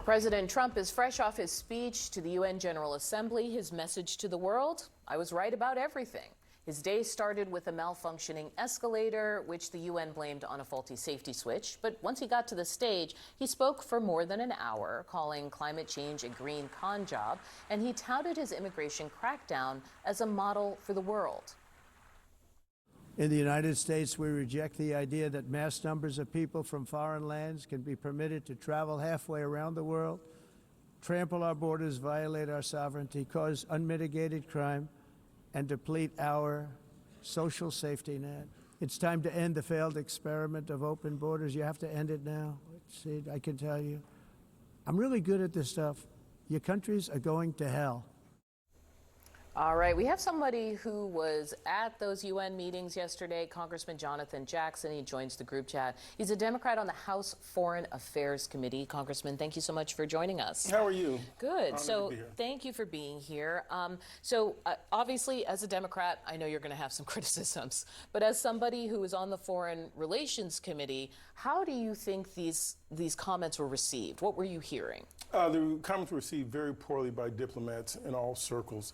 President Trump is fresh off his speech to the UN General Assembly. His message to the world: I was right about everything. His day started with a malfunctioning escalator, which the UN blamed on a faulty safety switch. But once he got to the stage, he spoke for more than an hour, calling climate change a green con job, and he touted his immigration crackdown as a model for the world. In the United States, we reject the idea that mass numbers of people from foreign lands can be permitted to travel halfway around the world, trample our borders, violate our sovereignty, cause unmitigated crime, and deplete our social safety net. It's time to end the failed experiment of open borders. You have to end it now. See, I can tell you, I'm really good at this stuff. Your countries are going to hell. All right, we have somebody who was at those UN meetings yesterday, Congressman Jonathan Jackson. He joins the group chat. He's a Democrat on the House Foreign Affairs Committee. Congressman, thank you so much for joining us. How are you? Good. Honored So to be here. thank you for being here. Obviously, as a Democrat, I know you're going to have some criticisms, but as somebody who is on the Foreign Relations Committee, how do you think these comments were received? What were you hearing? The comments were received very poorly by diplomats in all circles.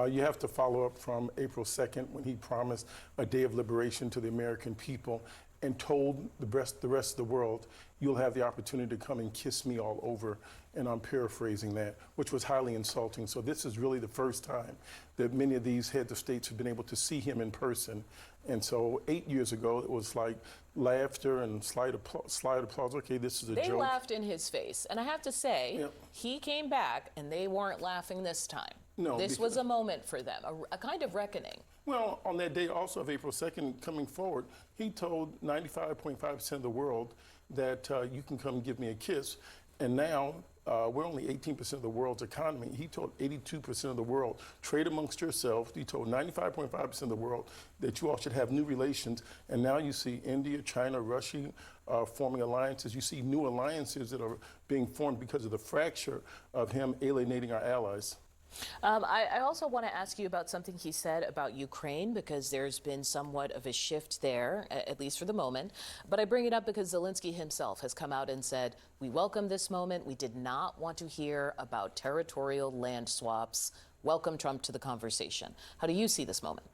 You have to follow up from April 2nd when he promised a day of liberation to the American people and told the rest of the world, you'll have the opportunity to come and kiss me all over. And I'm paraphrasing that, which was highly insulting. So this is really the first time that many of these heads of states have been able to see him in person. And so 8 years ago, it was like laughter and slight applause. Okay, this is a joke. They laughed in his face. And I have to say, Yep. He came back and they weren't laughing this time. No, this was a moment for them, a kind of reckoning. Well, on that day also of April 2nd, coming forward, he told 95.5% of the world that you can come give me a kiss. And now we're only 18% of the world's economy. He told 82% of the world, trade amongst yourselves. He told 95.5% of the world that you all should have new relations. And now you see India, China, Russia forming alliances. You see new alliances that are being formed because of the fracture of him alienating our allies. I also want to ask you about something he said about Ukraine, because there's been somewhat of a shift there, at least for the moment. But I bring it up because Zelensky himself has come out and said, we welcome this moment. We did not want to hear about territorial land swaps. Welcome Trump to the conversation. How do you see this moment?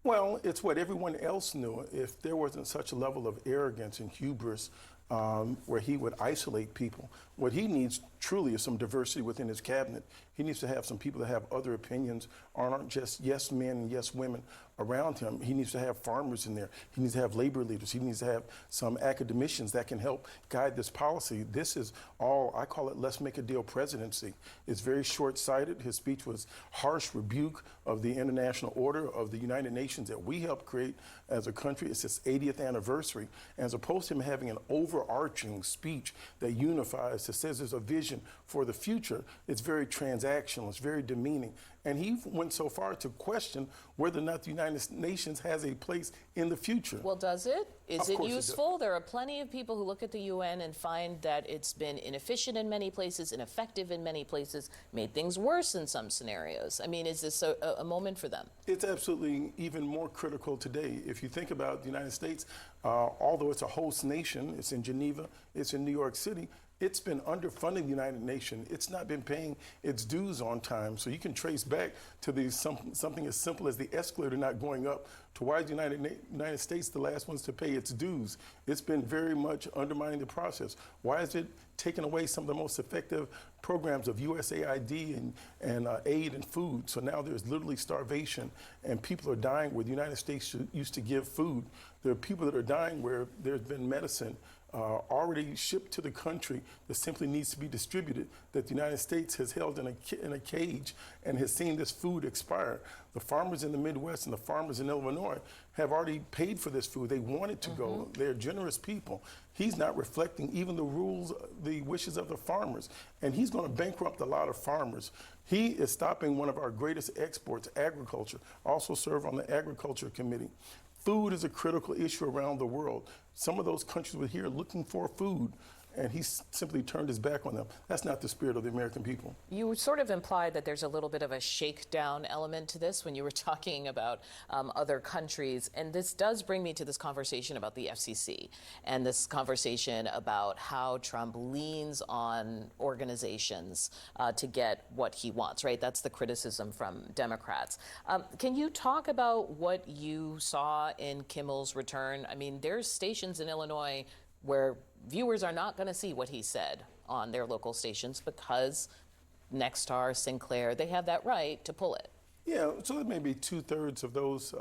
Well, it's what everyone else knew. If there wasn't such a level of arrogance and hubris where he would isolate people, what he needs truly is some diversity within his cabinet. He needs to have some people that have other opinions, aren't just yes men and yes women around him. He needs to have farmers in there. He needs to have labor leaders. He needs to have some academicians that can help guide this policy. This is all, I call it let's make a deal presidency. It's very short-sighted. His speech was harsh rebuke of the international order of the United Nations that we helped create as a country. It's its 80th anniversary. As opposed to him having an overarching speech that unifies, that says there's a vision for the future, it's very transactional, it's very demeaning. And he went so far to question whether or not the United Nations has a place in the future. Well, does it? Is it Of course useful? There are plenty of people who look at the UN and find that it's been inefficient in many places, ineffective in many places, made things worse in some scenarios. I mean, is this a moment for them? It's absolutely even more critical today. If you think about the United States, although it's a host nation, it's in Geneva, it's in New York City, it's been underfunding the United Nations. It's not been paying its dues on time. So you can trace back to something as simple as the escalator not going up to why the United States the last ones to pay its dues. It's been very much undermining the process. Why is it taking away some of the most effective programs of USAID and aid and food? So now there's literally starvation and people are dying where the United States used to give food. There are people that are dying where there's been medicine already shipped to the country that simply needs to be distributed, that the United States has held in a cage and has seen this food expire. The farmers in the Midwest and the farmers in Illinois have already paid for this food. They want it to go. They're generous people. He's not reflecting even the rules, the wishes of the farmers, and he's going to bankrupt a lot of farmers. He is stopping one of our greatest exports, agriculture. Also serve on the Agriculture Committee. Food is a critical issue around the world. Some of those countries were here looking for food, and he simply turned his back on them. That's not the spirit of the American people. You sort of implied that there's a little bit of a shakedown element to this when you were talking about other countries. And this does bring me to this conversation about the FCC and this conversation about how Trump leans on organizations to get what he wants, right? That's the criticism from Democrats. Can you talk about what you saw in Kimmel's return? I mean, there's stations in Illinois where viewers are not going to see what he said on their local stations because Nexstar, Sinclair, they have that right to pull it. Yeah, so maybe 2/3 of those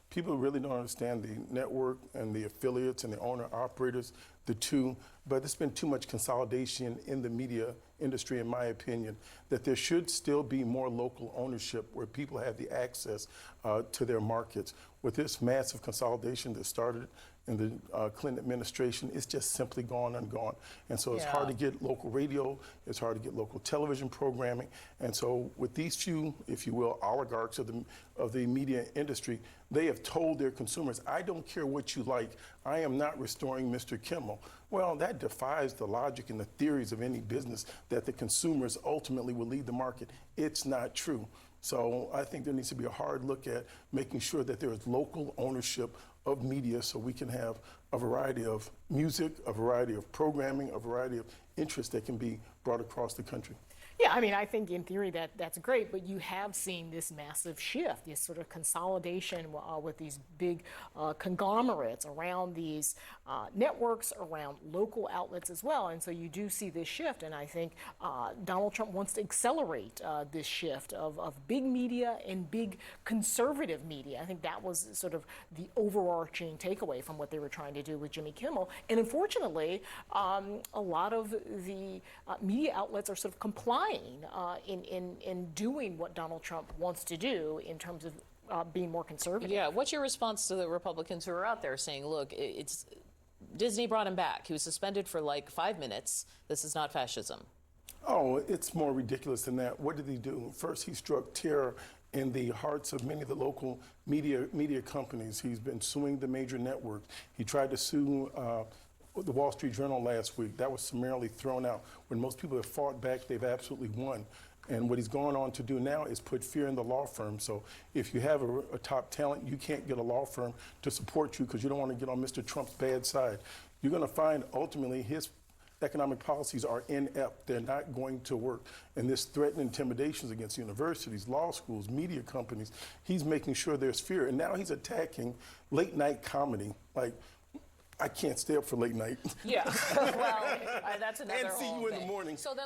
people really don't understand the network and the affiliates and the owner-operators, the two. But there's been too much consolidation in the media industry, in my opinion, that there should still be more local ownership where people have the access to their markets. With this massive consolidation that started in the Clinton administration, it's just simply gone and gone. And so it's hard to get local radio, it's hard to get local television programming. And so with these few, if you will, oligarchs of the media industry, they have told their consumers, I don't care what you like, I am not restoring Mr. Kimmel. Well, that defies the logic and the theories of any business that the consumers ultimately will lead the market. It's not true. So I think there needs to be a hard look at making sure that there is local ownership of media so we can have a variety of music, a variety of programming, a variety of interests that can be brought across the country. Yeah, I mean, I think in theory that's great, but you have seen this massive shift, this sort of consolidation with these big conglomerates around these networks, around local outlets as well. And so you do see this shift, and I think Donald Trump wants to accelerate this shift of big media and big conservative media. I think that was sort of the overarching takeaway from what they were trying to do with Jimmy Kimmel. And unfortunately, a lot of the media outlets are sort of complying in doing what Donald Trump wants to do in terms of being more conservative. Yeah, what's your response to the Republicans who are out there saying, look, it's Disney brought him back. He was suspended for like 5 minutes. This is not fascism. Oh, it's more ridiculous than that. What did he do? First, he struck terror in the hearts of many of the local media companies. He's been suing the major networks. He tried to sue the Wall Street Journal last week. That was summarily thrown out. When most people have fought back, they've absolutely won. And what he's going on to do now is put fear in the law firm. So if you have a top talent, you can't get a law firm to support you because you don't want to get on Mr. Trump's bad side. You're going to find ultimately his economic policies are inept. They're not going to work. And this threat and intimidations against universities, law schools, media companies, he's making sure there's fear. And now he's attacking late night comedy. Like, I can't stay up for late night. Yeah, well, that's another And see whole you in the thing. morning. So then